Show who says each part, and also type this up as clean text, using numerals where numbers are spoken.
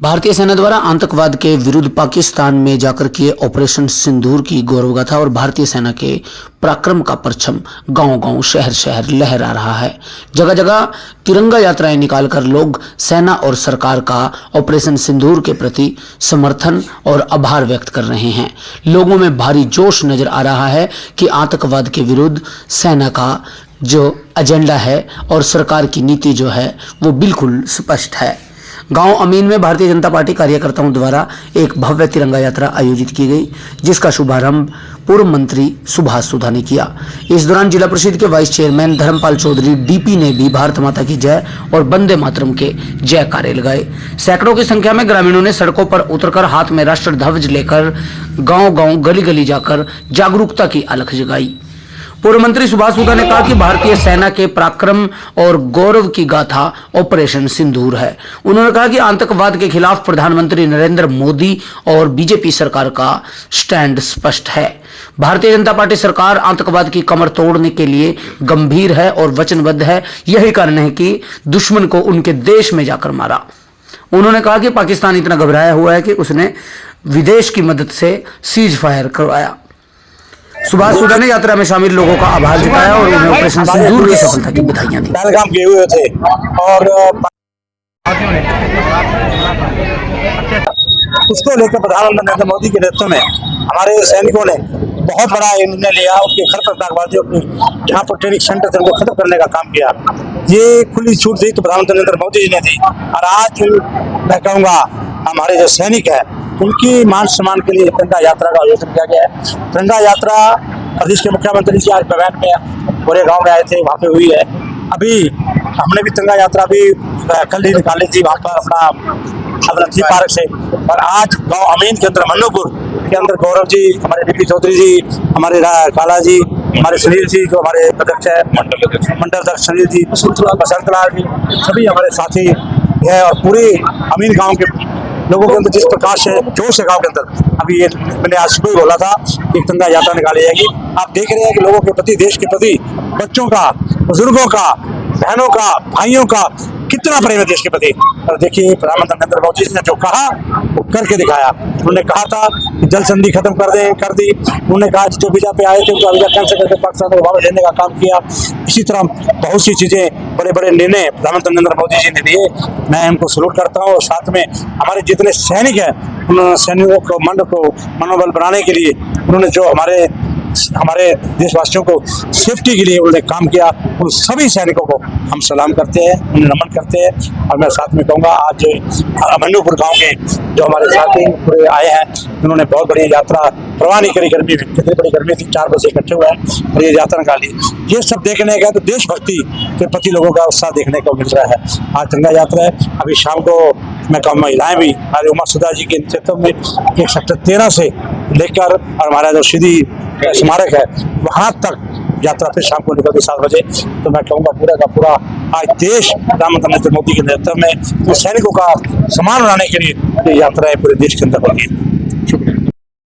Speaker 1: भारतीय सेना द्वारा आतंकवाद के विरुद्ध पाकिस्तान में जाकर किए ऑपरेशन सिंदूर की गौरवगाथा और भारतीय सेना के पराक्रम का परचम गांव-गांव, शहर-शहर लहरा रहा है। जगह जगह तिरंगा यात्राएं निकालकर लोग सेना और सरकार का ऑपरेशन सिंदूर के प्रति समर्थन और आभार व्यक्त कर रहे हैं। लोगों में भारी जोश नजर आ रहा है कि आतंकवाद के विरुद्ध सेना का जो एजेंडा है और सरकार की नीति जो है वो बिल्कुल स्पष्ट है। गांव अमीन में भारतीय जनता पार्टी कार्यकर्ताओं द्वारा एक भव्य तिरंगा यात्रा आयोजित की गई, जिसका शुभारंभ पूर्व मंत्री सुभाष सुधा ने किया। इस दौरान जिला परिषद के vice chairman Dharmpal Chaudhary DP ने भी भारत माता की जय और वंदे मातरम के जयकारे लगाए। सैकड़ों की संख्या में ग्रामीणों ने सड़कों पर उतरकर हाथ में राष्ट्र ध्वज लेकर गांव-गांव, गली-गली जाकर जागरूकता की अलख जगाई। पूर्व मंत्री सुभाष सुधा ने कहा कि भारतीय सेना के पराक्रम और गौरव की गाथा ऑपरेशन सिंदूर है। उन्होंने कहा कि आतंकवाद के खिलाफ प्रधानमंत्री नरेंद्र मोदी और बीजेपी सरकार का स्टैंड स्पष्ट है। भारतीय जनता पार्टी सरकार आतंकवाद की कमर तोड़ने के लिए गंभीर है और वचनबद्ध है। यही कारण है कि दुश्मन को उनके देश में जाकर मारा। उन्होंने कहा कि पाकिस्तान इतना घबराया हुआ है कि उसने विदेश की मदद से सीज फायर करवाया। सुभाष सुधा ने यात्रा में शामिल लोगों का आभार जताया और उन्हें ऑपरेशन सिंदूर की सफलता की बधाइयां दी।
Speaker 2: काम किए हुए थे और उसको लेकर प्रधानमंत्री नरेंद्र मोदी के नेतृत्व में हमारे सैनिकों ने बहुत बड़ा निर्णय लिया। उसके खर आतंकवादियों को जहाँ पर ट्रेनिंग सेंटर थे उनको खत्म करने का काम किया। ये खुली छूट दी तो प्रधानमंत्री नरेंद्र मोदी जी ने दी। और आज मैं कहूँगा हमारे जो सैनिक है उनकी मान सम्मान के लिए तिरंगा यात्रा का आयोजन किया गया है। तिरंगा यात्रा प्रदेश के मुख्यमंत्री जी आज बयान में पूरे गांव में आए थे, वहाँ पे हुई है। अभी हमने भी तिरंगा यात्रा भी कल ही निकाली थी वहाँ पर अपना थी पार्क से। और आज गांव अमीन के अंदर मन्नूपुर के अंदर गौरव जी, हमारे डीपी चौधरी जी, हमारे काला जी, हमारे सुनील जी जो हमारे अध्यक्ष है मंडल अध्यक्ष सुनील जी, बसंत लाल जी, सभी हमारे साथी है। और पूरे अमीन गाँव के लोगों के अंदर जिस प्रकार से जोश है गाँव के अंदर, अभी ये मैंने आज सुबह बोला था कि तिरंगा यात्रा निकाली जाएगी। आप देख रहे हैं कि लोगों के प्रति, देश के प्रति, बच्चों का, बुजुर्गों का, बहनों का, भाइयों का कितना प्रेम है देश के प्रति। और देखिए प्रधानमंत्री नरेंद्र मोदी जी ने जो कहा वो करके दिखाया। उन्होंने कहा था कि जल संधि खत्म कर दी। उन्होंने कहा जो वीजा पे आए थे उनका वीजा कैंसिल करके पाकिस्तान को वापस देने का काम किया। इसी तरह बहुत सी चीजें, बड़े बड़े निर्णय प्रधानमंत्री नरेंद्र मोदी जी ने लिए। मैं उनको सलूट करता हूँ। और साथ में हमारे जितने सैनिक हैं उन सैनिकों को मनोबल बनाने के लिए उन्होंने जो हमारे देशवासियों को सेफ्टी के लिए उन्होंने काम किया, उन सभी सैनिकों को हम सलाम करते हैं, उन्हें नमन करते हैं। और मैं साथ में कहूँगा आज मन्नूपुर गांव के जो हमारे साथी पूरे आए हैं उन्होंने बहुत बड़ी यात्रा परवाह नहीं करी। गर्मी कितनी बड़ी गर्मी थी, 4 बजे इकट्ठे हुए हैं और ये यात्रा निकाली। ये सब देखने का तो देशभक्ति के प्रति लोगों का उत्साह देखने को मिल रहा है। आज तिरंगा यात्रा है। अभी शाम को मैं कहूँ महिलाएं भी हमारे उमा सुधा जी के नेतृत्व में एक सेक्टर 13 से लेकर और हमारा जो शहीदी स्मारक है वहाँ तक यात्रा फिर शाम को निकलती 7 बजे। तो मैं कहूँगा पूरा का पूरा आज देश प्रधानमंत्री नरेंद्र मोदी के नेतृत्व में सैनिकों का सम्मान बनाने के लिए ये यात्राएं पूरे देश के अंदर होगी।